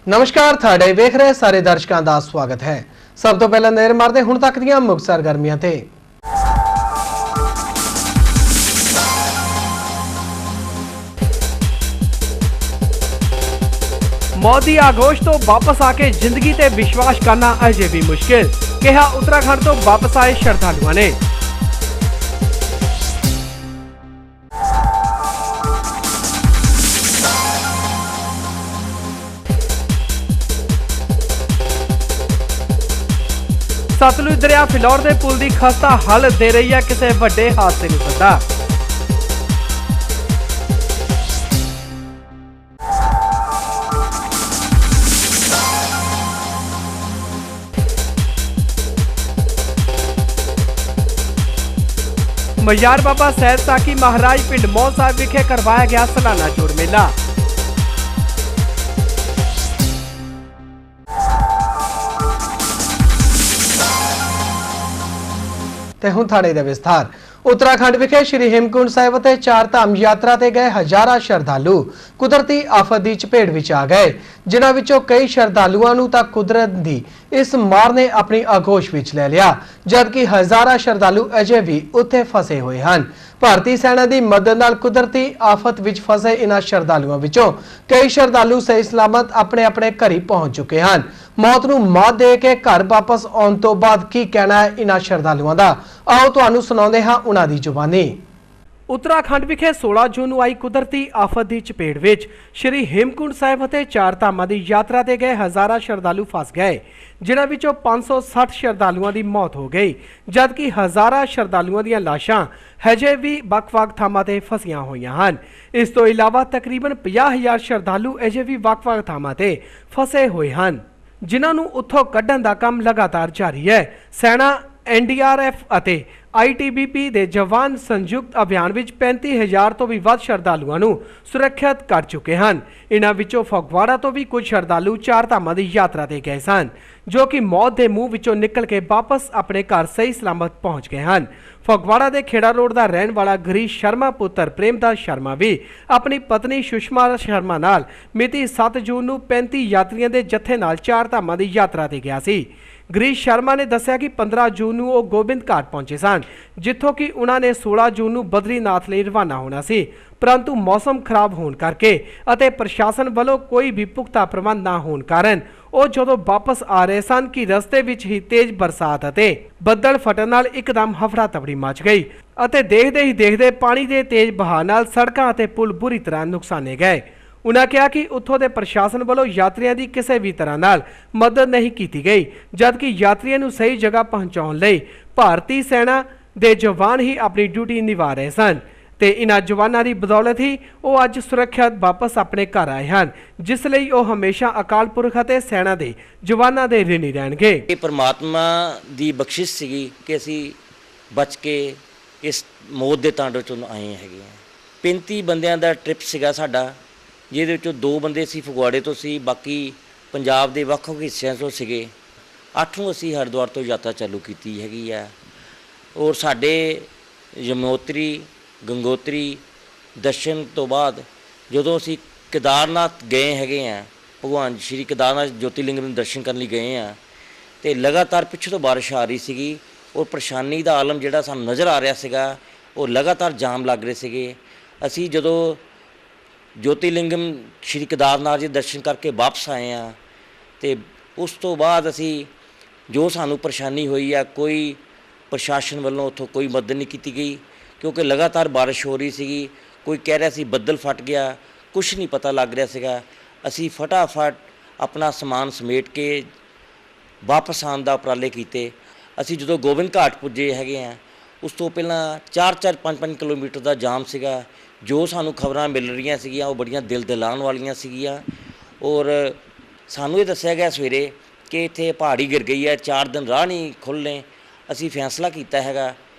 नमस्कार ਤੁਹਾਡੇ ਵੇਖ ਰਹੇ ਸਾਰੇ ਦਰਸ਼ਕਾਂ ਦਾ ਸਵਾਗਤ ਹੈ। ਸਭ ਤੋਂ ਪਹਿਲਾਂ ਨਜ਼ਰ ਮਾਰਦੇ ਹੁਣ ਤੱਕ ਦੀਆਂ ਮੁੱਖ ਸਰਗਰਮੀਆਂ ਤੇ। मोदी आगोश तो वापस आके जिंदगी ते विश्वास करना अजे भी मुश्किल, कहा उत्तराखंड तो वापस आए श्रद्धालुओं ने। सतलुज दरिया फिलौर के पुल की खस्ता हालत दे रही है किसी बड़े हादसे नूं सद्दा। मजार बाबा सैयद साकी महाराज पिंड मौन साहिब विखे करवाया गया सालाना जोड़ मेला। ਤੇ ਹੁਣ ਥਾੜੇ ਦਾ ਵਿਸਥਾਰ। उत्तराखंड विखे श्री हेमकुंड साहिब ते चार धाम यात्रा ते गए हजारां श्रद्धालु कुदरती आफत की चपेट विच आ गए, जिन्हां विचों कई श्रद्धालुआं नूं तां कुदरत दी इस मार ने अपनी आगोश विच ले लिया, जबकि हजारां श्रद्धालु अजे भी उत्थे फसे हुए हैं। भारतीय सेना की मदद नाल कुदरती आफत विच फसे इन्हां श्रद्धालुआं विचों कई श्रद्धालु सही सलामत अपने अपने घर ही पहुंच चुके हैं। मौत नूं मात दे के घर वापस आउण तो बाद की कहना है इन्हां श्रद्धालुआं दा, आओ तुहानूं सुणाउंदे हां उन्हां दी जुबानी। उत्तराखंड विखे 16 जून नूं आई कुदरती आफत की चपेट विच श्री हेमकुंड साहिब अते चार धामां दी यात्रा ते गए हजारां श्रद्धालु फस गए, जिन्हां विचों 560 श्रद्धालुआं दी मौत हो गई, जबकि हजारां श्रद्धालुआं दीआं लाशां हजे भी ਵੱਖ-ਵੱਖ ਥਾਵਾਂ ਤੇ फसियां होईयां ਹਨ। इस तो इलावा तकरीबन 50,000 श्रद्धालु अजे भी ਵੱਖ-ਵੱਖ ਥਾਵਾਂ ਤੇ फसे हुए हैं, जिन्हां नूं उत्थों कड्ढण दा काम लगातार जारी है। सेना NDRF ਅਤੇ ITBP ਦੇ ਜਵਾਨ ਸੰਯੁਕਤ ਅਭਿਆਨ ਵਿੱਚ 35,000 ਤੋਂ ਵੀ ਵੱਧ ਸ਼ਰਧਾਲੂਆਂ ਨੂੰ ਸੁਰੱਖਿਅਤ ਕਰ ਚੁੱਕੇ ਹਨ। ਇਨ੍ਹਾਂ ਵਿੱਚੋਂ ਫਗਵਾੜਾ ਤੋਂ ਵੀ ਕੁਝ ਸ਼ਰਧਾਲੂ ਚਾਰ ਧਾਮਾਂ ਦੀ ਯਾਤਰਾ ਤੇ ਗਏ ਸਨ, ਜੋ ਕਿ ਮੌਤ ਦੇ ਮੂੰਹ ਵਿੱਚੋਂ ਨਿਕਲ ਕੇ ਵਾਪਸ ਆਪਣੇ ਘਰ ਸਹੀ ਸਲਾਮਤ ਪਹੁੰਚ ਗਏ ਹਨ। ਫਗਵਾੜਾ ਦੇ ਖੇੜਾ ਰੋਡ ਦਾ ਰਹਿਣ ਵਾਲਾ ਗਰੀਸ਼ ਸ਼ਰਮਾ ਪੁੱਤਰ ਪ੍ਰੇਮਦਾਸ ਸ਼ਰਮਾ ਵੀ ਆਪਣੀ ਪਤਨੀ ਸੁਸ਼ਮਾ ਸ਼ਰਮਾ ਨਾਲ ਮਿਤੀ 7 ਜੂਨ ਨੂੰ 35 ਯਾਤਰੀਆਂ ਦੇ ਜੱਥੇ ਨਾਲ ਚਾਰ ਧਾਮਾਂ ਦੀ ਯਾਤਰਾ ਤੇ ਗਿਆ ਸੀ। ਗਰੀਸ਼ ਸ਼ਰਮਾ ਨੇ ਦੱਸਿਆ ਕਿ 15 ਜੂਨ ਨੂੰ ਉਹ ਗੋਬਿੰਦ ਘਾਟ ਪਹੁੰਚੇ ਸਨ, ਜਿੱਥੋਂ ਕਿ ਉਹਨਾਂ ਨੇ 16 ਜੂਨ ਨੂੰ ਬਦਰੀਨਾਥ ਲਈ ਰਵਾਨਾ ਹੋਣਾ ਸੀ, परंतु मौसम खराब होने करके अते प्रशासन वालों कोई भी पुख्ता प्रबंध ना होने कारण वो जदों वापस आ रहे सन कि रस्ते विच ही तेज बरसात अते बदल फटन नाल एकदम हफड़ा तफड़ी मच गई अते देखते ही देखते पानी के तेज बहाव नाल सड़कां अते पुल बुरी तरह नुकसाने गए। उन्होंने कहा कि उत्थों के प्रशासन वालों यात्रियों की किसी भी तरह नाल मदद नहीं की गई, जबकि यात्रियों को सही जगह पहुँचाने लई भारतीय सेना के जवान ही अपनी ड्यूटी निभा रहे सन ਤੇ ਇਨ੍ਹਾਂ ਜਵਾਨਾਂ ਦੀ ਬਦੌਲਤ ਹੀ ਉਹ ਅੱਜ ਸੁਰੱਖਿਅਤ ਵਾਪਸ ਆਪਣੇ ਘਰ ਆਏ ਹਨ, ਜਿਸ ਲਈ ਉਹ ਹਮੇਸ਼ਾ ਅਕਾਲ ਪੁਰਖ ਅਤੇ ਸੈਨਾ ਦੇ ਜਵਾਨਾਂ ਦੇ ਰਿਣੀ ਰਹਿਣਗੇ। ਇਹ ਪਰਮਾਤਮਾ ਦੀ ਬਖਸ਼ਿਸ਼ ਸੀਗੀ ਕਿ ਅਸੀਂ ਬਚ ਕੇ ਇਸ ਮੌਤ ਦੇ ਤਾਂਡਵ ਚੋਂ ਆਏ ਹੈਗੇ ਆ। 35 ਬੰਦਿਆਂ ਦਾ ਟ੍ਰਿਪ ਸੀਗਾ ਸਾਡਾ, ਜਿਹਦੇ ਵਿੱਚੋਂ 2 ਬੰਦੇ ਸੀ ਫਗਵਾੜੇ ਤੋਂ ਸੀ, ਬਾਕੀ ਪੰਜਾਬ ਦੇ ਵੱਖ-ਵੱਖ ਹਿੱਸਿਆਂ ਤੋਂ ਸੀਗੇ। 8 ਨੂੰ ਅਸੀਂ ਹਰਿਦੁਆਰ ਤੋਂ ਯਾਤਰਾ ਚਾਲੂ ਕੀਤੀ ਹੈਗੀ ਆ ਔਰ ਸਾਡੇ ਯਮਨੋਤਰੀ गंगोत्री दर्शन तो बाद जो असी केदारनाथ गए हैगे हैं, भगवान श्री केदारनाथ ज्योतिर्लिंग में दर्शन करने लिए गए हैं, तो लगातार पिछों तो बारिश आ रही सी और परेशानी का आलम जोड़ा सानू नज़र आ रहा सीगा और लगातार जाम लग रहे थे। असी जो ज्योतिर्लिंगम श्री केदारनाथ जी दर्शन करके वापस आए हैं, तो उस तो बाद असी जो सानू परेशानी हुई है कोई प्रशासन वालों उतों कोई मदद नहीं की गई, क्योंकि लगातार बारिश हो रही सी। कोई कह रहा सी बदल फट गया, कुछ नहीं पता लग रहा सीगा। असी फटाफट अपना समान समेट के वापस आने का उपराले किए। असी जो गोबिंद घाट पुजे हैगे हैं, उस तो पहला 4-5 किलोमीटर का जाम सीगा। जो सानू खबरां मिल रही सीगियां वो बड़ियां दिल दिलाण वालियां सीगियां और सानू ये दस्सिया गया सवेरे कि इत्थे पहाड़ी गिर गई है, 4 दिन राह नहीं खुलने। असी फैसला किया हैगा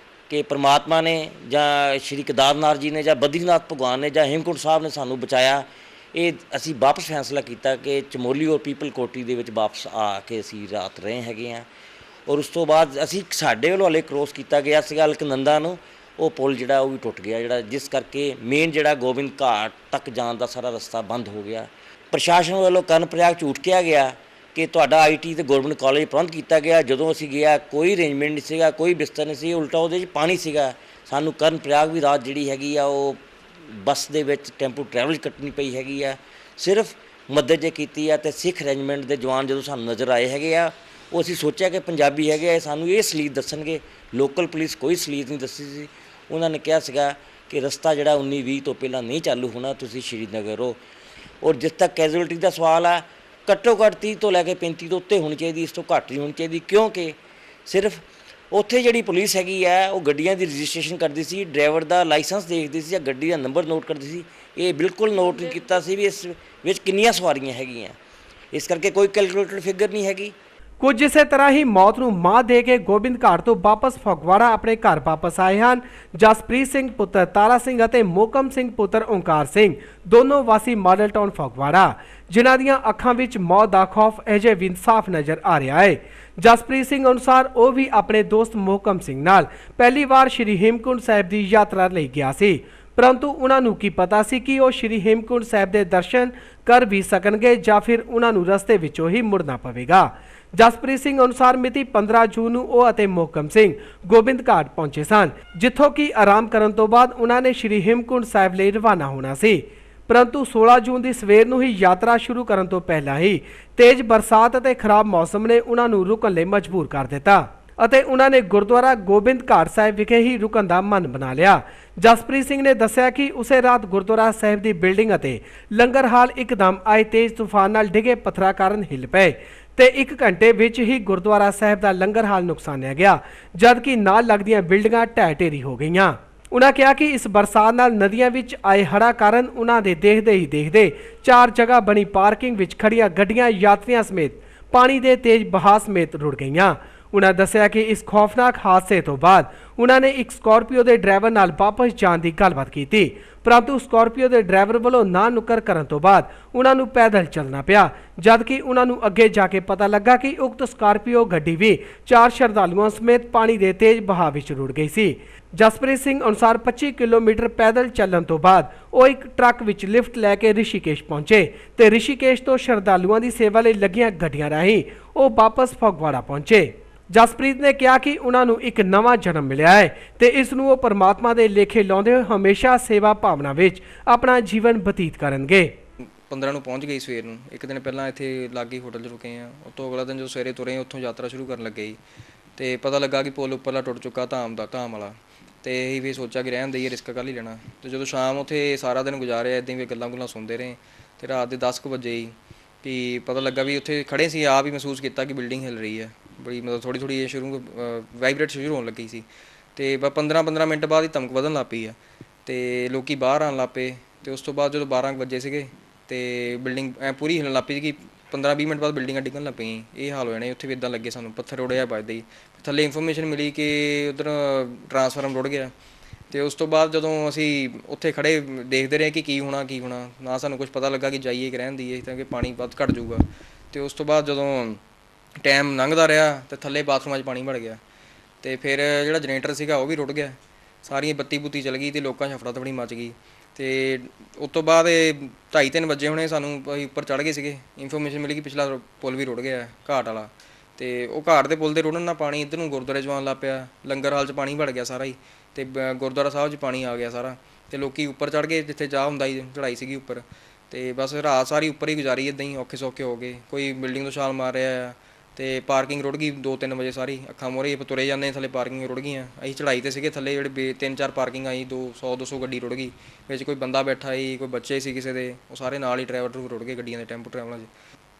कि परमात्मा ने जां श्री केदारनाथ जी ने जां बद्रीनाथ भगवान ने जां हेमकुंड साहब ने सानू बचाया। ये असी वापस फैसला किया कि चमोली और पीपल कोटी दे विच वापस आके असी रात रहे हैगे हैं और उस तो बाद असी साडे वालों हले क्रॉस किया गया सीगा अलकनंदा नूं, वो पुल जिहड़ा वो भी टुट गया, जिहड़ा जिस करके मेन जिहड़ा गोबिंद घाट तक जाण दा सारा रस्ता बंद हो गया। ਪ੍ਰਸ਼ਾਸਨ ਵੱਲੋਂ ਕਰਨ ਪ੍ਰਯਾਗ ਝੂਠ ਕਿਹਾ ਗਿਆ ਕਿ ਤੁਹਾਡਾ ਆਈਟੀ ਤੇ ਗਵਰਨਮੈਂਟ ਕਾਲਜ ਪ੍ਰਬੰਧ ਕੀਤਾ ਗਿਆ। ਜਦੋਂ ਅਸੀਂ ਗਿਆ ਕੋਈ ਅਰੇਂਜਮੈਂਟ ਨਹੀਂ ਸੀਗਾ, ਕੋਈ ਬਿਸਤਰ ਨਹੀਂ ਸੀ, ਉਲਟਾ ਉਹਦੇ 'ਚ ਪਾਣੀ ਸੀਗਾ। ਸਾਨੂੰ ਕਰਨ ਪ੍ਰਯਾਗ ਵੀ ਰਾਤ ਜਿਹੜੀ ਹੈਗੀ ਆ ਉਹ ਬੱਸ ਦੇ ਵਿੱਚ ਟੈਂਪੂ ਟਰੈਵਲ ਕੱਟਣੀ ਪਈ ਹੈਗੀ ਆ। ਸਿਰਫ ਮਦਦ ਜੇ ਕੀਤੀ ਆ ਤੇ ਸਿੱਖ ਰੈਜੀਮੈਂਟ ਦੇ ਜਵਾਨ ਜਦੋਂ ਸਾਨੂੰ ਨਜ਼ਰ ਆਏ ਹੈਗੇ ਆ, ਉਹ ਅਸੀਂ ਸੋਚਿਆ ਕਿ ਪੰਜਾਬੀ ਹੈਗੇ ਆ, ਸਾਨੂੰ ਇਹ ਸਲੀਤ ਦੱਸਣਗੇ। ਲੋਕਲ ਪੁਲਿਸ ਕੋਈ ਸਲੀਤ ਨਹੀਂ ਦੱਸੀ ਸੀ। ਉਹਨਾਂ ਨੇ ਕਿਹਾ ਸੀਗਾ ਕਿ ਰਸਤਾ ਜਿਹੜਾ 19-20 ਤੋਂ ਪਹਿਲਾਂ ਨਹੀਂ ਚਾਲੂ ਹੋਣਾ, ਤੁਸੀਂ ਸ਼੍ਰੀਨਗਰ ਹੋ। ਔਰ ਜਿਸ ਤੱਕ ਕੈਜੂਅਲਟੀ ਦਾ ਸਵਾਲ ਆ, ਘੱਟੋ ਘੱਟ 30 ਤੋਂ ਲੈ ਕੇ 35 ਤੋਂ ਉੱਤੇ ਹੋਣੀ ਚਾਹੀਦੀ, ਇਸ ਤੋਂ ਘੱਟ ਨਹੀਂ ਹੋਣੀ ਚਾਹੀਦੀ। ਕਿਉਂਕਿ ਸਿਰਫ ਉੱਥੇ ਜਿਹੜੀ ਪੁਲਿਸ ਹੈਗੀ ਆ ਉਹ ਗੱਡੀਆਂ ਦੀ ਰਜਿਸਟ੍ਰੇਸ਼ਨ ਕਰਦੀ ਸੀ, ਡਰਾਈਵਰ ਦਾ ਲਾਇਸੈਂਸ ਦੇਖਦੀ ਸੀ ਜਾਂ ਗੱਡੀ ਦਾ ਨੰਬਰ ਨੋਟ ਕਰਦੀ ਸੀ। ਇਹ ਬਿਲਕੁਲ ਨੋਟ ਨਹੀਂ ਕੀਤਾ ਸੀ ਵੀ ਇਸ ਵਿੱਚ ਕਿੰਨੀਆਂ ਸਵਾਰੀਆਂ ਹੈਗੀਆਂ। ਇਸ ਕਰਕੇ ਕੋਈ ਕੈਲਕੂਲੇਟਡ ਫਿਗਰ ਨਹੀਂ ਹੈਗੀ। ਕੁਝ ਇਸੇ ਤਰ੍ਹਾਂ ਹੀ ਮੌਤ ਨੂੰ ਮਾਤ ਦੇ ਕੇ ਗੋਬਿੰਦ ਘਾਟ ਤੋਂ ਵਾਪਸ ਫਗਵਾੜਾ ਆਪਣੇ ਘਰ ਵਾਪਸ ਆਏ ਹਨ ਜਸਪ੍ਰੀਤ ਸਿੰਘ ਪੁੱਤਰ ਤਾਰਾ ਸਿੰਘ ਅਤੇ ਮੋਕਮ ਸਿੰਘ ਪੁੱਤਰ ਓਂਕਾਰ ਸਿੰਘ, ਦੋਨੋਂ ਵਾਸੀ ਮਾਡਲ ਟਾਊਨ ਫਗਵਾੜਾ, ਜਿਨ੍ਹਾਂ ਦੀਆਂ ਅੱਖਾਂ ਵਿੱਚ ਮੌਤ ਦਾ ਖੌਫ ਅਜੇ ਵੀ ਸਾਫ਼ ਨਜ਼ਰ ਆ ਰਿਹਾ ਹੈ। ਜਸਪ੍ਰੀਤ ਸਿੰਘ ਅਨੁਸਾਰ ਉਹ ਵੀ ਆਪਣੇ ਦੋਸਤ ਮੋਕਮ ਸਿੰਘ ਨਾਲ ਪਹਿਲੀ ਵਾਰ ਸ਼੍ਰੀ ਹੇਮਕੁੰਟ ਸਾਹਿਬ ਦੀ ਯਾਤਰਾ ਲਈ ਗਿਆ ਸੀ, ਪਰੰਤੂ ਉਹਨਾਂ ਨੂੰ ਕੀ ਪਤਾ ਸੀ ਕਿ ਉਹ ਸ਼੍ਰੀ ਹੇਮਕੁੰਟ ਸਾਹਿਬ ਦੇ ਦਰਸ਼ਨ ਕਰ ਵੀ ਸਕਣਗੇ ਜਾਂ ਫਿਰ ਉਹਨਾਂ ਨੂੰ ਰਸਤੇ ਵਿੱਚੋਂ ਹੀ ਮੁੜਨਾ ਪਵੇਗਾ। ਜਸਪ੍ਰੀਤ ਸਿੰਘ ਅਨੁਸਾਰ ਮਿਤੀ 15 ਜੂਨ ਨੂੰ ਉਹ ਅਤੇ ਮੋਕਮ ਸਿੰਘ ਗੋਬਿੰਦ ਘਾਟ ਪਹੁੰਚੇ ਸਨ, ਜਿੱਥੋਂ ਕਿ ਆਰਾਮ ਕਰਨ ਤੋਂ ਬਾਅਦ ਉਹਨਾਂ ਨੇ ਸ਼੍ਰੀ ਹੇਮਕੁੰਟ ਸਾਹਿਬ ਲਈ ਰਵਾਨਾ ਹੋਣਾ ਸੀ। ਪਰੰਤੂ 16 ਜੂਨ ਦੀ ਸਵੇਰ ਨੂੰ ਹੀ ਯਾਤਰਾ ਸ਼ੁਰੂ ਕਰਨ ਤੋਂ ਪਹਿਲਾਂ ਹੀ ਤੇਜ਼ ਬਰਸਾਤ ਅਤੇ ਖਰਾਬ ਮੌਸਮ ਨੇ ਉਹਨਾਂ ਨੂੰ ਰੁਕਣ ਲਈ ਮਜਬੂਰ ਕਰ ਦਿੱਤਾ ਅਤੇ ਉਹਨਾਂ ਨੇ ਗੁਰਦੁਆਰਾ ਗੋਬਿੰਦ ਘਾਟ ਸਾਹਿਬ ਵਿਖੇ ਹੀ ਰੁਕਣ ਦਾ ਮਨ ਬਣਾ ਲਿਆ। ਜਸਪ੍ਰੀਤ ਸਿੰਘ ਨੇ ਦੱਸਿਆ ਕਿ ਉਸੇ ਰਾਤ ਗੁਰਦੁਆਰਾ ਸਾਹਿਬ ਦੀ ਬਿਲਡਿੰਗ ਅਤੇ ਲੰਗਰ ਹਾਲ ਇੱਕਦਮ ਆਏ ਤੇਜ਼ ਤੂਫਾਨ ਨਾਲ ਡਿੱਗੇ ਪੱਥਰਾਂ ਕਾਰਨ ਹਿੱਲ ਪਏ ਤੇ 1 ਘੰਟੇ ਵਿੱਚ ਹੀ ਗੁਰਦੁਆਰਾ ਸਾਹਿਬ ਦਾ ਲੰਗਰ ਹਾਲ ਨੁਕਸਾਨਿਆ ਗਿਆ, ਜਦਕਿ ਨਾਲ ਲੱਗਦੀਆਂ ਬਿਲਡਿੰਗਾਂ ਢਹਿ ਢੇਰੀ ਹੋ ਗਈਆਂ। ਉਹਨਾਂ ਕਿਹਾ ਕਿ ਇਸ ਬਰਸਾਤ ਨਾਲ ਨਦੀਆਂ ਵਿੱਚ ਆਏ ਹੜ੍ਹਾਂ ਕਾਰਨ ਉਹਨਾਂ ਦੇ ਦੇਖਦੇ ਹੀ ਦੇਖਦੇ 4 ਜਗ੍ਹਾ ਬਣੀ ਪਾਰਕਿੰਗ ਵਿੱਚ ਖੜੀਆਂ ਗੱਡੀਆਂ ਯਾਤਰੀਆਂ ਸਮੇਤ ਪਾਣੀ ਦੇ ਤੇਜ਼ ਬਹਾਅ ਸਮੇਤ ਰੁੜ ਗਈਆਂ। ਉਹਨਾਂ ਦੱਸਿਆ ਕਿ ਇਸ ਖੌਫਨਾਕ ਹਾਦਸੇ ਤੋਂ ਬਾਅਦ ਉਹਨਾਂ ਨੇ ਇੱਕ ਸਕਾਰਪੀਓ ਦੇ ਡਰਾਈਵਰ ਨਾਲ ਵਾਪਸ ਜਾਣ ਦੀ ਗੱਲਬਾਤ ਕੀਤੀ, ਪਰੰਤੂ ਸਕਾਰਪੀਓ ਦੇ ਡਰਾਈਵਰ ਵੱਲੋਂ ਨਾ ਨੁੱਕਰ ਕਰਨ ਤੋਂ ਬਾਅਦ ਉਹਨਾਂ ਨੂੰ ਪੈਦਲ ਚੱਲਣਾ ਪਿਆ, ਜਦਕਿ ਉਹਨਾਂ ਨੂੰ ਅੱਗੇ ਜਾ ਕੇ ਪਤਾ ਲੱਗਾ ਕਿ ਉਕਤ ਸਕਾਰਪੀਓ ਗੱਡੀ ਵੀ 4 ਸ਼ਰਧਾਲੂਆਂ ਸਮੇਤ ਪਾਣੀ ਦੇ ਤੇਜ਼ ਬਹਾਅ ਵਿੱਚ ਰੁੜ ਗਈ ਸੀ। ਜਸਪ੍ਰੀਤ ਸਿੰਘ ਅਨੁਸਾਰ 25 ਕਿਲੋਮੀਟਰ ਪੈਦਲ ਚੱਲਣ ਤੋਂ ਬਾਅਦ ਉਹ ਇੱਕ ਟਰੱਕ ਵਿੱਚ ਲਿਫਟ ਲੈ ਕੇ ਰਿਸ਼ੀਕੇਸ਼ ਪਹੁੰਚੇ ਤੇ ਰਿਸ਼ੀਕੇਸ਼ ਤੋਂ ਸ਼ਰਧਾਲੂਆਂ ਦੀ ਸੇਵਾ ਲਈ ਲੱਗੀਆਂ ਗੱਡੀਆਂ ਰਾਹੀਂ ਉਹ ਵਾਪਸ ਫਗਵਾੜਾ ਪਹੁੰਚੇ। ਜਸਪ੍ਰੀਤ ਨੇ ਕਿਹਾ ਕਿ ਉਹਨਾਂ ਨੂੰ ਇੱਕ ਨਵਾਂ ਜਨਮ ਮਿਲਿਆ ਹੈ ਤੇ ਇਸ ਨੂੰ ਉਹ ਪਰਮਾਤਮਾ ਦੇ ਲੇਖੇ ਲਾਉਂਦੇ ਹੋਏ ਹਮੇਸ਼ਾ ਸੇਵਾ ਭਾਵਨਾ ਵਿੱਚ ਆਪਣਾ ਜੀਵਨ ਬਤੀਤ ਕਰਨਗੇ। 15 ਨੂੰ ਪਹੁੰਚ ਗਈ ਸਵੇਰ ਨੂੰ। ਇੱਕ ਦਿਨ ਪਹਿਲਾਂ ਇੱਥੇ ਲਾਗੇ ਹੋਟਲ 'ਚ ਰੁਕੇ ਆ। ਉਸ ਤੋਂ ਅਗਲਾ ਦਿਨ ਜਦੋਂ ਸਵੇਰੇ ਤੁਰੇ ਉੱਥੋਂ ਯਾਤਰਾ ਸ਼ੁਰੂ ਕਰਨ ਲੱਗੇ ਸੀ ਤੇ ਪਤਾ ਲੱਗਾ ਕਿ ਪੁਲ ਉੱਪਰਲਾ ਟੁੱਟ ਚੁੱਕਾ ਧਾਮ ਵਾਲਾ, ਤੇ ਇਹੀ ਵੀ ਸੋਚਿਆ ਕਿ ਰਹਿਣ ਦੇਈਏ, ਰਿਸਕ ਕਰ ਹੀ ਲੈਣਾ। ਤੇ ਜਦੋਂ ਸ਼ਾਮ ਉੱਥੇ ਸਾਰਾ ਦਿਨ ਗੁਜ਼ਾਰਿਆ ਇੱਦਾਂ ਹੀ ਗੱਲਾਂ ਸੁਣਦੇ ਰਹੇ ਤੇ ਰਾਤ ਦੇ 10 ਕੁ ਵਜੇ ਹੀ ਕਿ ਪਤਾ ਲੱਗਾ ਵੀ ਉੱਥੇ ਖੜੇ ਸੀ, ਆਪ ਹੀ ਮਹਿਸੂਸ ਕੀਤਾ ਕਿ ਬਿਲਡਿੰਗ ਹਿੱਲ ਰਹੀ ਹੈ। ਬੜੀ ਮਤਲਬ ਥੋੜ੍ਹੀ ਇਹ ਸ਼ੁਰੂ ਵਾਈਬਰੇਟ ਸ਼ੁਰੂ ਹੋਣ ਲੱਗੀ ਸੀ ਤੇ 15 ਮਿੰਟ ਬਾਅਦ ਹੀ ਧਮਕ ਵਧਣ ਲੱਗ ਪਈ ਆ ਤੇ ਲੋਕੀ ਬਾਹਰ ਆਉਣ ਲੱਗ ਪਏ। ਤੇ ਉਸ ਤੋਂ ਬਾਅਦ ਜਦੋਂ 12 ਵਜੇ ਸੀਗੇ ਤੇ ਬਿਲਡਿੰਗ ਐ ਪੂਰੀ ਹਿੱਲਣ ਲੱਗ ਪਈ ਕਿ 15-20 ਮਿੰਟ ਬਾਅਦ ਬਿਲਡਿੰਗਾਂ ਡਿੱਗਣ ਲੱਗ ਪਈਆਂ। ਇਹ ਹਾਲ ਹੋ ਜਾਣੇ। ਉੱਥੇ ਵੀ ਇੱਦਾਂ ਲੱਗੇ ਸਾਨੂੰ ਪੱਥਰ ਉੜਿਆ ਵੱਜਦੇ ਹੀ। ਥੱਲੇ ਇਨਫੋਰਮੇਸ਼ਨ ਮਿਲੀ ਕਿ ਉੱਧਰ ਟਰਾਂਸਫਾਰਮ ਰੁੜ ਗਿਆ ਤੇ ਉਸ ਤੋਂ ਬਾਅਦ ਜਦੋਂ ਅਸੀਂ ਉੱਥੇ ਖੜੇ ਦੇਖਦੇ ਰਹੇ ਕਿ ਕੀ ਹੋਣਾ ਨਾ ਸਾਨੂੰ ਕੁਝ ਪਤਾ ਲੱਗਾ ਕਿ ਜਾਈਏ ਕਿ ਰਹਿਣ ਦੀਏ, ਤਾਂ ਕਿ ਪਾਣੀ ਵੱਧ ਘੱਟ ਜਾਊਗਾ। ਤੇ ਉਸ ਤੋਂ ਬਾਅਦ ਜਦੋਂ ਟਾਈਮ ਲੰਘਦਾ ਰਿਹਾ ਤੇ ਥੱਲੇ ਬਾਥਰੂਮਾਂ 'ਚ ਪਾਣੀ ਵੜ ਗਿਆ ਤੇ ਫਿਰ ਜਿਹੜਾ ਜਨਰੇਟਰ ਸੀਗਾ ਉਹ ਵੀ ਰੁੜ ਗਿਆ, ਸਾਰੀਆਂ ਬੱਤੀ ਚਲ ਗਈ ਤੇ ਲੋਕਾਂ 'ਚ ਹਫੜਾ ਦਫੜੀ ਮਚ ਗਈ। ਤੇ ਉਸ ਤੋਂ ਬਾਅਦ 2:30-3 ਵਜੇ ਹੋਣੇ ਸਾਨੂੰ ਅਸੀਂ ਉੱਪਰ ਚੜ੍ਹ ਗਏ ਸੀਗੇ। ਇਨਫੋਰਮੇਸ਼ਨ ਮਿਲੀ ਕਿ ਪਿਛਲਾ ਪੁਲ ਵੀ ਰੁੜ ਗਿਆ ਘਾਟ ਵਾਲਾ, ਤੇ ਉਹ ਘਾਟ ਦੇ ਪੁਲ ਦੇ ਰੁੜਨ ਨਾਲ ਪਾਣੀ ਇੱਧਰ ਨੂੰ ਗੁਰਦੁਆਰੇ 'ਚ ਆਉਣ ਲੱਗ ਪਿਆ। ਲੰਗਰ ਹਾਲ 'ਚ ਪਾਣੀ ਵੜ ਗਿਆ ਸਾਰਾ ਹੀ ਤੇ ਗੁਰਦੁਆਰਾ ਸਾਹਿਬ 'ਚ ਪਾਣੀ ਆ ਗਿਆ ਸਾਰਾ ਤੇ ਲੋਕੀ ਉੱਪਰ ਚੜ੍ਹ ਗਏ ਜਿੱਥੇ ਚਾਹ ਹੁੰਦਾ ਸੀ, ਚੜ੍ਹਾਈ ਸੀਗੀ ਉੱਪਰ। ਤੇ ਬਸ ਰਾਤ ਸਾਰੀ ਉੱਪਰ ਹੀ ਗੁਜ਼ਾਰੀ ਇੱਦਾਂ ਹੀ ਔਖੇ ਸੌਖੇ ਹੋ ਗਏ। ਕੋਈ ਬਿਲਡਿੰਗ ਤੋਂ ਛਾਲ ਮਾਰ ਰਿਹਾ ਆ ਤੇ ਪਾਰਕਿੰਗ ਰੁੜ ਗਈ 2-3 ਵਜੇ ਸਾਰੀ। ਅੱਖਾਂ ਮੋਹਰੇ ਤੁਰੇ ਜਾਂਦੇ ਥੱਲੇ ਪਾਰਕਿੰਗ ਰੁੜ ਗਈਆਂ। ਅਸੀਂ ਚੜ੍ਹਾਈ ਤੇ ਸੀਗੇ ਥੱਲੇ, ਜਿਹੜੇ 3-4 ਪਾਰਕਿੰਗ ਆਈ 100-200 ਗੱਡੀ ਰੁੜ ਗਈ। ਵਿੱਚ ਕੋਈ ਬੰਦਾ ਬੈਠਾ ਸੀ, ਕੋਈ ਬੱਚੇ ਸੀ ਕਿਸੇ ਦੇ, ਉਹ ਸਾਰੇ ਨਾਲ ਹੀ ਡਰਾਈਵਰ ਰੁੜ ਗਏ ਗੱਡੀਆਂ ਦੇ, ਟੈਂਪੂ ਟਰੈਵਲਾਂ 'ਚ।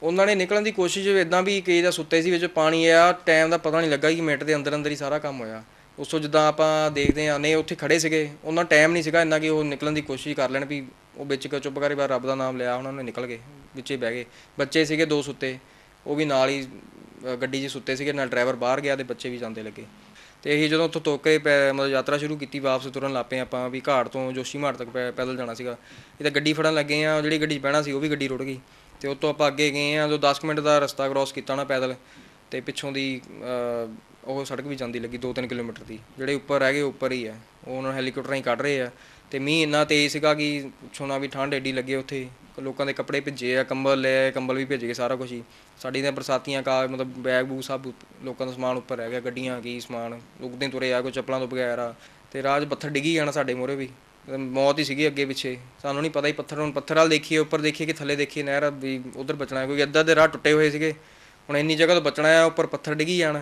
ਉਹਨਾਂ ਨੇ ਨਿਕਲਣ ਦੀ ਕੋਸ਼ਿਸ਼ ਇੱਦਾਂ ਵੀ ਕਈ ਦਾ ਸੁੱਤੇ ਸੀ ਵਿੱਚ ਪਾਣੀ ਆ, ਟਾਈਮ ਦਾ ਪਤਾ ਨਹੀਂ ਲੱਗਾ ਕਿ ਮਿੰਟ ਦੇ ਅੰਦਰ ਹੀ ਸਾਰਾ ਕੰਮ ਹੋਇਆ। ਉਸ ਤੋਂ ਜਿੱਦਾਂ ਆਪਾਂ ਦੇਖਦੇ ਹਾਂ ਨੇ ਉੱਥੇ ਖੜੇ ਸੀਗੇ, ਉਹਨਾਂ ਟਾਈਮ ਨਹੀਂ ਸੀਗਾ ਇੰਨਾ ਕਿ ਉਹ ਨਿਕਲਣ ਦੀ ਕੋਸ਼ਿਸ਼ ਕਰ ਲੈਣ ਵੀ ਉਹ ਵਿੱਚ ਚੁੱਪ ਕਰੇ ਬਾਰ ਰੱਬ ਦਾ ਨਾਮ ਲਿਆ, ਉਹਨਾਂ ਨੇ ਨਿਕਲ ਗਏ, ਵਿੱਚੇ ਬਹਿ ਗਏ। ਬੱਚੇ ਸੀਗੇ 2 ਸੁੱਤੇ, ਉਹ ਵੀ ਨਾਲ ਹੀ ਗੱਡੀ 'ਚ ਸੁੱਤੇ ਸੀਗੇ, ਨਾਲ ਡਰਾਈਵਰ ਬਾਹਰ ਗਿਆ ਤੇ ਬੱਚੇ ਵੀ ਜਾਂਦੇ ਲੱਗੇ। ਤੇ ਅਸੀਂ ਜਦੋਂ ਉੱਥੋਂ ਤੁਰ ਕੇ ਮਤਲਬ ਯਾਤਰਾ ਸ਼ੁਰੂ ਕੀਤੀ, ਵਾਪਸ ਤੁਰਨ ਲੱਗ ਪਏ ਆਪਾਂ ਵੀ ਘਾਟ ਤੋਂ ਜੋਸ਼ੀਮਠ ਤੱਕ ਪੈਦਲ ਜਾਣਾ ਸੀਗਾ। ਇਹ ਤਾਂ ਗੱਡੀ ਫੜਨ ਲੱਗੇ ਆ, ਜਿਹੜੀ ਗੱਡੀ 'ਚ ਬਹਿਣਾ ਸੀ ਉਹ ਵੀ ਗੱਡੀ ਰੁੜ ਗਈ। ਤੇ ਉੱਤੋਂ ਆਪਾਂ ਅੱਗੇ ਗਏ ਆ, ਜਦੋਂ 10 ਮਿੰਟ ਦਾ ਰਸਤਾ ਕ੍ਰੋਸ ਕੀਤਾ ਨਾ ਪੈਦਲ, ਤੇ ਪਿੱਛੋਂ ਦੀ ਉਹ ਸੜਕ ਵੀ ਜਾਂਦੀ ਲੱਗੀ 2-3 ਕਿਲੋਮੀਟਰ ਦੀ। ਜਿਹੜੇ ਉੱਪਰ ਰਹਿ ਗਏ ਉੱਪਰ ਹੀ ਆ, ਉਹ ਉਹਨਾਂ ਨੂੰ ਹੈਲੀਕਾਪਟਰਾਂ ਹੀ ਕੱਢ ਰਹੇ ਆ ਤੇ ਮੀਂਹ ਇੰਨਾ ਤੇਜ਼ ਸੀਗਾ ਕਿ ਛੋਣਾ ਵੀ ਠੰਡ ਐਡੀ ਲੱਗੇ ਉੱਥੇ ਲੋਕਾਂ ਦੇ ਕੱਪੜੇ ਭਿੱਜੇ ਆ, ਕੰਬਲ ਲੈ ਕੰਬਲ ਵੀ ਭਿੱਜ ਗਏ, ਸਾਰਾ ਕੁਝ ਹੀ। ਸਾਡੀ ਤਾਂ ਬਰਸਾਤੀਆਂ ਮਤਲਬ ਬੈਗ ਬੂਗ ਸਭ ਲੋਕਾਂ ਦਾ ਸਮਾਨ ਉੱਪਰ ਰਹਿ ਗਿਆ, ਗੱਡੀਆਂ ਕੀ ਸਮਾਨ ਉੱਗਦੇ ਤੁਰੇ ਆ, ਕੋਈ ਚੱਪਲਾਂ ਤੋਂ ਬਗੈਰ ਆ। ਤੇ ਰਾਜ ਪੱਥਰ ਡਿੱਗੀ ਜਾਣਾ ਸਾਡੇ ਮੂਹਰੇ ਵੀ, ਮੌਤ ਹੀ ਸੀਗੀ ਅੱਗੇ ਪਿੱਛੇ। ਸਾਨੂੰ ਨਹੀਂ ਪਤਾ ਹੀ ਪੱਥਰ ਵੱਲ ਦੇਖੀਏ, ਉੱਪਰ ਦੇਖੀਏ ਕਿ ਥੱਲੇ ਦੇਖੀਏ ਨਹਿਰ ਵੀ ਉਧਰ ਬਚਣਾ, ਕਿਉਂਕਿ ਅੱਧਾ ਦੇ ਰਾਹ ਟੁੱਟੇ ਹੋਏ ਸੀਗੇ। ਹੁਣ ਇੰਨੀ ਜਗ੍ਹਾ ਤੋਂ ਬਚਣਾ ਆ, ਉੱਪਰ ਪੱਥਰ ਡਿੱਗੀ ਜਾਣ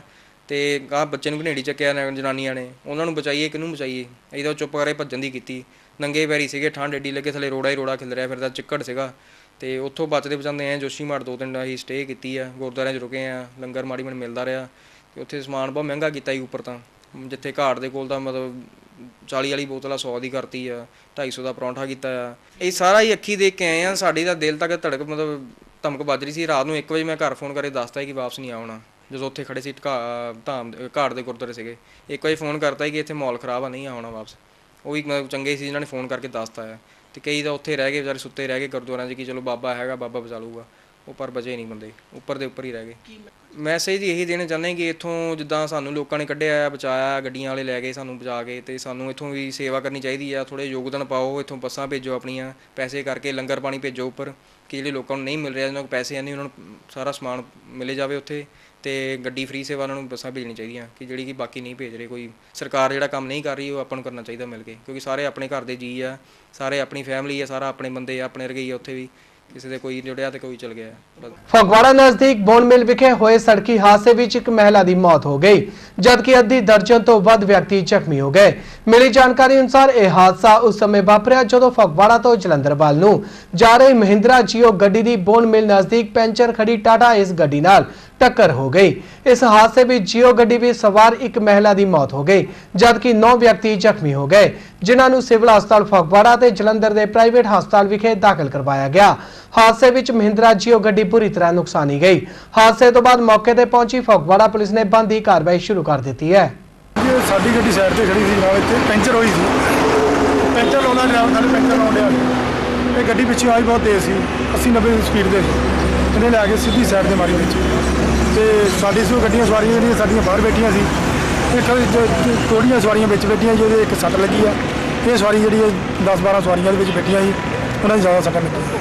ਤੇ ਆਹ ਬੱਚੇ ਨੂੰ ਘਨੇੜੀ ਚੱਕਿਆ ਜਨਾਨੀਆਂ ਨੇ, ਉਹਨਾਂ ਨੂੰ ਬਚਾਈਏ ਕਿਹਨੂੰ ਬਚਾਈਏ? ਅਸੀਂ ਤਾਂ ਚੁੱਪ ਕਰੇ ਭੱਜਣ ਦੀ ਕੀਤੀ, ਨੰਗੇ ਪੈਰੀ ਸੀਗੇ, ਠੰਡ ਐਡੀ ਲੱਗੇ, ਥੱਲੇ ਰੋੜਾ ਹੀ ਰੋੜਾ ਖਿਲ ਰਿਹਾ ਫਿਰਦਾ, ਚਿੱਕੜ ਸੀਗਾ। ਤੇ ਉੱਥੋਂ ਬਚਦੇ ਬਚਾਉਂਦੇ ਐਂ ਜੋਸ਼ੀਮਠ 2-3 ਅਸੀਂ ਸਟੇ ਕੀਤੀ ਆ, ਗੁਰਦੁਆਰਿਆਂ 'ਚ ਰੁਕੇ ਆ, ਲੰਗਰ ਮਾੜੀ ਮਨ ਮਿਲਦਾ ਰਿਹਾ। ਤੇ ਉੱਥੇ ਸਮਾਨ ਬਹੁਤ ਮਹਿੰਗਾ ਕੀਤਾ ਜੀ ਉੱਪਰ ਤਾਂ, ਜਿੱਥੇ ਘਾਟ ਦੇ ਕੋਲ ਤਾਂ ਮਤਲਬ 40 ਵਾਲੀ ਬੋਤਲ 100 ਦੀ ਕਰਤੀ ਆ, 250 ਦਾ ਪਰੌਂਠਾ ਕੀਤਾ ਆ। ਇਹ ਸਾਰਾ ਹੀ ਅੱਖੀ ਦੇਖ ਕੇ ਆਏ ਆ, ਸਾਡੀ ਤਾਂ ਦਿਲ ਤੱਕ ਧੜਕ ਮਤਲਬ ਧਮਕ ਵੱਜ ਰਹੀ ਸੀ। ਰਾਤ ਨੂੰ 1 ਵਜੇ ਮੈਂ ਘਰ ਫੋਨ ਕਰੇ ਦੱਸਤਾ ਕਿ ਵਾਪਸ ਨਹੀਂ ਆਉਣਾ, ਜਦੋਂ ਉੱਥੇ ਖੜੇ ਸੀ ਘਾਟ ਦੇ ਗੁਰਦੁਆਰੇ ਸੀਗੇ। 1 ਵਜੇ ਫੋਨ ਕਰਤਾ ਕਿ ਇੱਥੇ ਮਾਹੌਲ ਖਰਾਬ ਆ, ਨਹੀਂ ਆਉਣਾ ਵਾਪਸ। ਉਹ ਵੀ ਮਤਲਬ ਚੰਗੇ ਸੀ ਜਿਨ੍ਹਾਂ ਨੇ ਫੋਨ ਕਰਕੇ ਦੱਸਤਾ ਆ। ਤੇ ਕਈ ਤਾਂ ਉੱਥੇ ਰਹਿ ਗਏ ਵਿਚਾਰੇ, ਸੁੱਤੇ ਰਹਿ ਗਏ ਗੁਰਦੁਆਰਿਆਂ 'ਚ ਕਿ ਚਲੋ ਬਾਬਾ ਹੈਗਾ, ਬਾਬਾ ਬਚਾ ਲੂਗਾ। ਉਹ ਪਰ ਬਚੇ ਨਹੀਂ ਬੰਦੇ, ਉੱਪਰ ਦੇ ਉੱਪਰ ਹੀ ਰਹਿ ਗਏ। ਮੈਸੇਜ ਇਹੀ ਦੇਣਾ ਚਾਹੁੰਦੇ ਕਿ ਇੱਥੋਂ ਜਿੱਦਾਂ ਸਾਨੂੰ ਲੋਕਾਂ ਨੇ ਕੱਢਿਆ, ਬਚਾਇਆ, ਗੱਡੀਆਂ ਵਾਲੇ ਲੈ ਗਏ ਸਾਨੂੰ ਬਚਾ ਕੇ, ਤੇ ਸਾਨੂੰ ਇੱਥੋਂ ਵੀ ਸੇਵਾ ਕਰਨੀ ਚਾਹੀਦੀ ਆ। ਥੋੜ੍ਹੇ ਯੋਗਦਾਨ ਪਾਓ, ਇੱਥੋਂ ਬੱਸਾਂ ਭੇਜੋ ਆਪਣੀਆਂ, ਪੈਸੇ ਕਰਕੇ ਲੰਗਰ ਪਾਣੀ ਭੇਜੋ ਉੱਪਰ, ਕਿ ਜਿਹੜੇ ਲੋਕਾਂ ਨੂੰ ਨਹੀਂ ਮਿਲ ਰਿਹਾ, ਜਿਹਨਾਂ ਕੋਲ ਪੈਸੇ ਨਹੀਂ, ਉਹਨਾਂ ਨੂੰ ਸਾਰਾ ਸਮਾਨ ਮਿਲੇ ਜਾਵੇ ਉੱਥੇ। ਤੇ ਗੱਡੀ ਫ੍ਰੀ ਸੇਵਾ ਉਹਨਾਂ ਨੂੰ ਬੱਸਾਂ ਭੇਜਣੀ ਚਾਹੀਦੀਆਂ, ਕਿ ਜਿਹੜੀ ਕਿ ਬਾਕੀ ਨਹੀਂ ਭੇਜ ਰਹੇ। ਕੋਈ ਸਰਕਾਰ ਜਿਹੜਾ ਕੰਮ ਨਹੀਂ ਕਰ ਰਹੀ, ਉਹ ਆਪਾਂ ਨੂੰ ਕਰਨਾ ਚਾਹੀਦਾ ਮਿਲ ਕੇ, ਕਿਉਂਕਿ ਸਾਰੇ ਆਪਣੇ ਘਰ ਦੇ ਜੀ ਆ, ਸਾਰੇ ਆਪਣੀ ਫੈਮਿਲੀ ਆ, ਸਾਰਾ ਆਪਣੇ ਬੰਦੇ ਆ, ਆਪਣੇ ਵਰਗੇ ਆ। ਉੱਥੇ ਵੀ ਕਿਸੇ ਦੇ ਕੋਈ ਜੁੜਿਆ ਤੇ ਕੋਈ ਚਲ ਗਿਆ। ਫਗਵਾੜਾ ਨਜ਼ਦੀਕ ਬੋਨ ਮਿਲ ਵਿਖੇ ਹੋਏ ਸੜਕੀ ਹਾਦਸੇ ਵਿੱਚ ਇੱਕ ਮਹਿਲਾ ਦੀ ਮੌਤ ਹੋ ਗਈ, ਜਦਕਿ ਅੱਧੀ ਦਰਜਨ ਤੋਂ ਵੱਧ ਵਿਅਕਤੀ ਜ਼ਖਮੀ ਹੋ ਗਏ। ਮਿਲੀ ਜਾਣਕਾਰੀ ਅਨੁਸਾਰ ਇਹ ਹਾਦਸਾ ਉਸ ਸਮੇਂ ਵਾਪਰਿਆ ਜਦੋਂ ਫਗਵਾੜਾ ਤੋਂ ਜਲੰਧਰ ਵੱਲ ਨੂੰ ਜਾ ਰਹੀ ਮਹਿੰਦਰਾ ਜੀਓ ਗੱਡੀ ਦੀ ਬੋਨ ਮਿਲ ਨਜ਼ਦੀਕ ਪੈਂਚਰ ਖੜੀ ਟਾਟਾ ਇਸ ਗੱਡੀ ਨਾਲ टक्कर हो गई। इस हादसे में जियो गड्डी में सवार एक महिला की मौत हो गई, जबकि 9 व्यक्ति जख्मी हो गए, जिन्होंने सिविल हस्पताल फगवाड़ा ते जलंधर के प्राइवेट हस्पताल विखे दाखिल करवाया गया। हादसे में महिंद्रा जियो गड्डी बुरी तरह नुकसानी गई। हादसे तो बाद मौके पर पहुंची फगवाड़ा पुलिस ने बनती कार्रवाई शुरू कर दी है। साडी गड्डी साइड ते खड़ी सी, नाल इत्थे पैंचर होई सी, पैंचर लाउणा ड्राइवर नाल पैंचर लाउण डिया। ये गड्डी पिछे आई बहुत तेज सी, 80-90 स्पीड दे इन्हें लैके सीधी साइड ते मारी विच। ਤੇ ਸਾਡੀ ਸੋ ਗੱਡੀਆਂ ਸਵਾਰੀਆਂ ਜਿਹੜੀਆਂ ਸਾਡੀਆਂ ਬਾਹਰ ਬੈਠੀਆਂ ਸੀ, ਇੱਕ ਥੋੜ੍ਹੀਆਂ ਸਵਾਰੀਆਂ ਵਿੱਚ ਬੈਠੀਆਂ, ਜਿਹਦੇ ਇੱਕ ਸੱਟ ਲੱਗੀ ਆ। ਇਹ ਸਵਾਰੀ ਜਿਹੜੀ 10-12 ਸਵਾਰੀਆਂ ਦੇ ਵਿੱਚ ਬੈਠੀਆਂ ਸੀ, ਉਹਨਾਂ ਦੀ ਜ਼ਿਆਦਾ ਸੱਟਾਂ ਲੱਗੀਆਂ।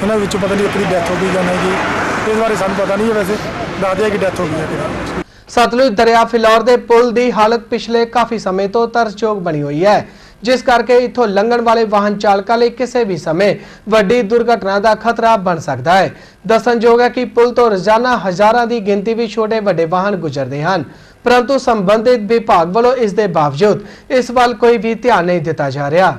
ਉਹਨਾਂ ਵਿੱਚੋਂ ਪਤਾ ਨਹੀਂ ਇੱਕ ਦੀ ਡੈਥ ਹੋ ਗਈ ਜਾਂ ਨਹੀਂ ਜੀ, ਇਸ ਬਾਰੇ ਸਾਨੂੰ ਪਤਾ ਨਹੀਂ ਹੈ। ਵੈਸੇ ਦੱਸਦੇ ਆ ਕਿ ਡੈਥ ਹੋ ਗਈ ਹੈ। ਸਤਲੁਜ ਦਰਿਆ ਫਿਲੌਰ ਦੇ ਪੁਲ ਦੀ ਹਾਲਤ ਪਿਛਲੇ ਕਾਫੀ ਸਮੇਂ ਤੋਂ ਤਰਸਯੋਗ ਬਣੀ ਹੋਈ ਹੈ, जिस करके इथों लंघण वाले वाहन चालकों लिए किसी भी समय वड्डी दुर्घटना का खतरा बन सकता है। दसणयोग है कि पुल तो रोजाना हजारों की गिनती भी छोटे वड्डे वाहन गुजरते हैं, परंतु संबंधित विभाग वालों इस दे बावजूद इस वाल कोई भी ध्यान नहीं दिता जा रहा।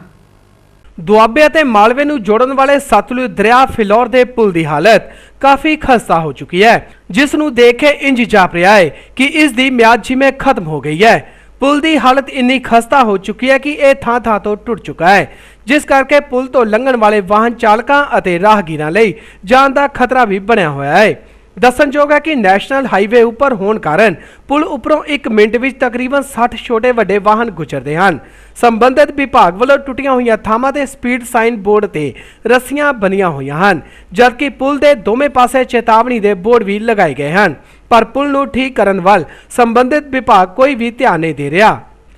ਦੁਆਬੇ ਅਤੇ ਮਾਲਵੇ ਨੂੰ ਜੋੜਨ ਵਾਲੇ ਸਤਲੁਜ ਦਰਿਆ ਫਿਲੌਰ ਦੇ ਪੁਲ ਦੀ ਹਾਲਤ ਕਾਫੀ ਖਸਤਾ ਹੋ ਚੁੱਕੀ ਹੈ, ਜਿਸ ਨੂੰ ਦੇਖ ਕੇ ਇੰਜ ਜਾਪ ਰਿਹਾ ਹੈ ਕਿ ਇਸ ਦੀ ਮਿਆਦ ਜਿਵੇਂ ਖਤਮ ਹੋ ਗਈ ਹੈ। पुल की हालत इन्नी खस्ता हो चुकी है कि यह थां थां तो टुट चुका है, जिस करके पुल तो लंघण वाले वाहन चालकों और राहगीरां लई जान का खतरा भी बनया हुआ है। दसणयोग है कि नैशनल हाईवे उपर होने कारण पुल उपरों 1 मिनट में तकरीबन 60 छोटे वड्डे वाहन गुजरते हैं। संबंधित विभाग वालों टुटियां हुई थावां ते स्पीड साइन बोर्ड ते रस्सियां बनिया हुई हैं, जबकि पुल के दोवें पासे चेतावनी के बोर्ड भी लगाए गए हैं, पर पुल नूं ठीक करन वाल संबंधित विभाग कोई भी ध्यान नहीं दे रहा।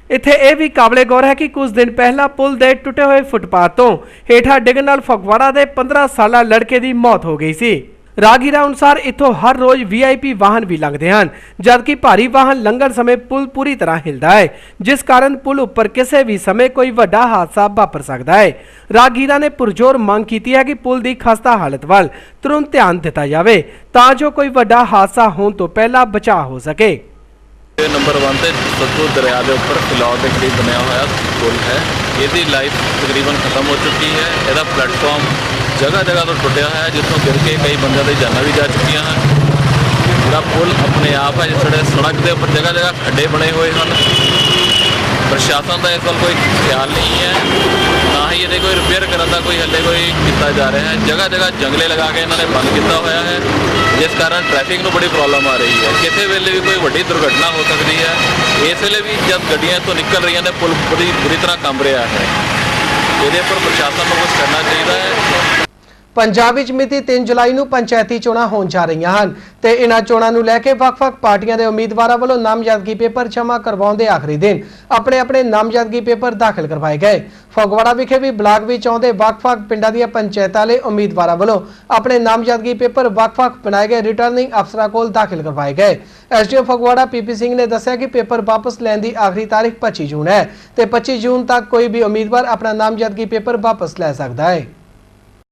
इत्थे यह भी काबले गौर है कि कुछ दिन पहला पुल के टुटे हुए फुटपाथ तो हेठा डिगन नाल फगवाड़ा के 15 साला लड़के की मौत हो गई सी। राहगीरां अनुसार इत्थों हर रोज VIP वाहन भी लंघते हैं, जबकि भारी वाहन लंघण समय पुल पूरी तरह हिलदा है, जिस कारण पुल उपर किसी भी समय कोई वड्डा हादसा वापर सकता है। राहगीरां ने पुरजोर मांग की है कि पुल की खस्ता हालत वाल तुरंत ध्यान दिता जाए, तां जो कोई वड्डा हादसा होने तो पहला बचाव हो सके। नंबर 1 ਤੇ ਸਤਲੁਜ ਦਰਿਆ ਦੇ ਉੱਪਰ ਫਿਲੌਰ ਦੇ ਕਰੀਬ ਬਣਿਆ ਹੋਇਆ ਪੁਲ ਹੈ। ਇਹਦੀ ਲਾਈਫ ਤਕਰੀਬਨ ਖਤਮ ਹੋ ਚੁੱਕੀ ਹੈ। ਇਹਦਾ ਪਲੇਟਫਾਰਮ ਜਗ੍ਹਾ ਜਗ੍ਹਾ ਤੋਂ ਟੁੱਟਿਆ ਹੋਇਆ, ਜਿੱਥੋਂ ਗਿਰ ਕੇ ਕਈ ਬੰਦਿਆਂ ਦੀ ਜਾਨਾਂ ਵੀ ਜਾ ਚੁੱਕੀਆਂ ਹਨ। ਜਿਹੜਾ ਪੁਲ ਆਪਣੇ ਆਪ ਹੈ, ਜਿਹੜੇ ਸੜਕ ਦੇ ਉੱਪਰ ਜਗ੍ਹਾ ਜਗ੍ਹਾ ਖੱਡੇ ਬਣੇ ਹੋਏ ਹਨ। ਪ੍ਰਸ਼ਾਸਨ ਦਾ ਇਸ ਵੱਲ ਕੋਈ ਖਿਆਲ ਨਹੀਂ ਹੈ, ਨਾ ਹੀ ਇਹਦੇ ਕੋਈ ਰਿਪੇਅਰ ਕਰਨ ਦਾ ਕੋਈ ਹੱਲੇ ਕੋਈ ਕੀਤਾ ਜਾ ਰਿਹਾ ਹੈ। ਜਗ੍ਹਾ ਜਗ੍ਹਾ ਜੰਗਲੇ ਲਗਾ ਕੇ ਇਹਨਾਂ ਨੇ ਬੰਦ ਕੀਤਾ ਹੋਇਆ ਹੈ, ਜਿਸ ਕਾਰਨ ਟ੍ਰੈਫਿਕ ਨੂੰ ਬੜੀ ਪ੍ਰੋਬਲਮ ਆ ਰਹੀ ਹੈ। ਕਿਸੇ ਵੇਲੇ ਵੀ ਕੋਈ ਵੱਡੀ ਦੁਰਘਟਨਾ ਹੋ ਸਕਦੀ ਹੈ। ਇਸ ਵੇਲੇ ਵੀ ਜਦ ਗੱਡੀਆਂ ਇੱਥੋਂ ਨਿਕਲ ਰਹੀਆਂ ਨੇ, ਪੁਲ ਬੁਰੀ ਤਰ੍ਹਾਂ ਕੰਬ ਰਿਹਾ ਹੈ। ਇਹਦੇ ਉੱਪਰ ਪ੍ਰਸ਼ਾਸਨ ਨੂੰ ਕੁਝ ਕਰਨਾ ਚਾਹੀਦਾ ਹੈ। ਪੰਜਾਬ ਵਿੱਚ ਮਿਤੀ 3 ਜੁਲਾਈ ਨੂੰ ਪੰਚਾਇਤੀ ਚੋਣਾਂ ਹੋਣ ਜਾ ਰਹੀਆਂ ਹਨ ਤੇ ਇਹਨਾਂ ਚੋਣਾਂ ਨੂੰ ਲੈ ਕੇ ਵੱਖ-ਵੱਖ ਪਾਰਟੀਆਂ ਦੇ ਉਮੀਦਵਾਰਾਂ ਵੱਲੋਂ ਨਾਮਜ਼ਦਗੀ ਪੇਪਰ ਜਮ੍ਹਾਂ ਕਰਵਾਉਣ ਦੇ ਆਖਰੀ ਦਿਨ ਆਪਣੇ ਨਾਮਜ਼ਦਗੀ ਪੇਪਰ ਦਾਖਲ ਕਰਵਾਏ ਗਏ। ਫਗਵਾੜਾ ਵਿਖੇ ਵੀ ਬਲਾਕ ਵਿੱਚ ਆਉਂਦੇ ਵੱਖ-ਵੱਖ ਪਿੰਡਾਂ ਦੀਆਂ ਪੰਚਾਇਤਾਂ ਲਈ ਉਮੀਦਵਾਰਾਂ ਵੱਲੋਂ ਆਪਣੇ ਨਾਮਜ਼ਦਗੀ ਪੇਪਰ ਵੱਖ-ਵੱਖ ਬਣਾਏ ਗਏ ਰਿਟਰਨਿੰਗ ਅਫਸਰਾਂ ਕੋਲ ਦਾਖਲ ਕਰਵਾਏ ਗਏ। ਐਸਡੀਓ ਫਗਵਾੜਾ ਪੀਪੀ ਸਿੰਘ ਨੇ ਦੱਸਿਆ ਕਿ ਪੇਪਰ ਵਾਪਸ ਲੈਣ ਦੀ ਆਖਰੀ ਤਾਰੀਖ 25 ਜੂਨ ਹੈ ਤੇ 25 ਜੂਨ ਤੱਕ ਕੋਈ ਵੀ ਉਮੀਦਵਾਰ ਆਪਣਾ ਨਾਮਜ਼ਦਗੀ ਪੇਪਰ ਵਾਪਸ ਲੈ ਸਕਦਾ ਹੈ।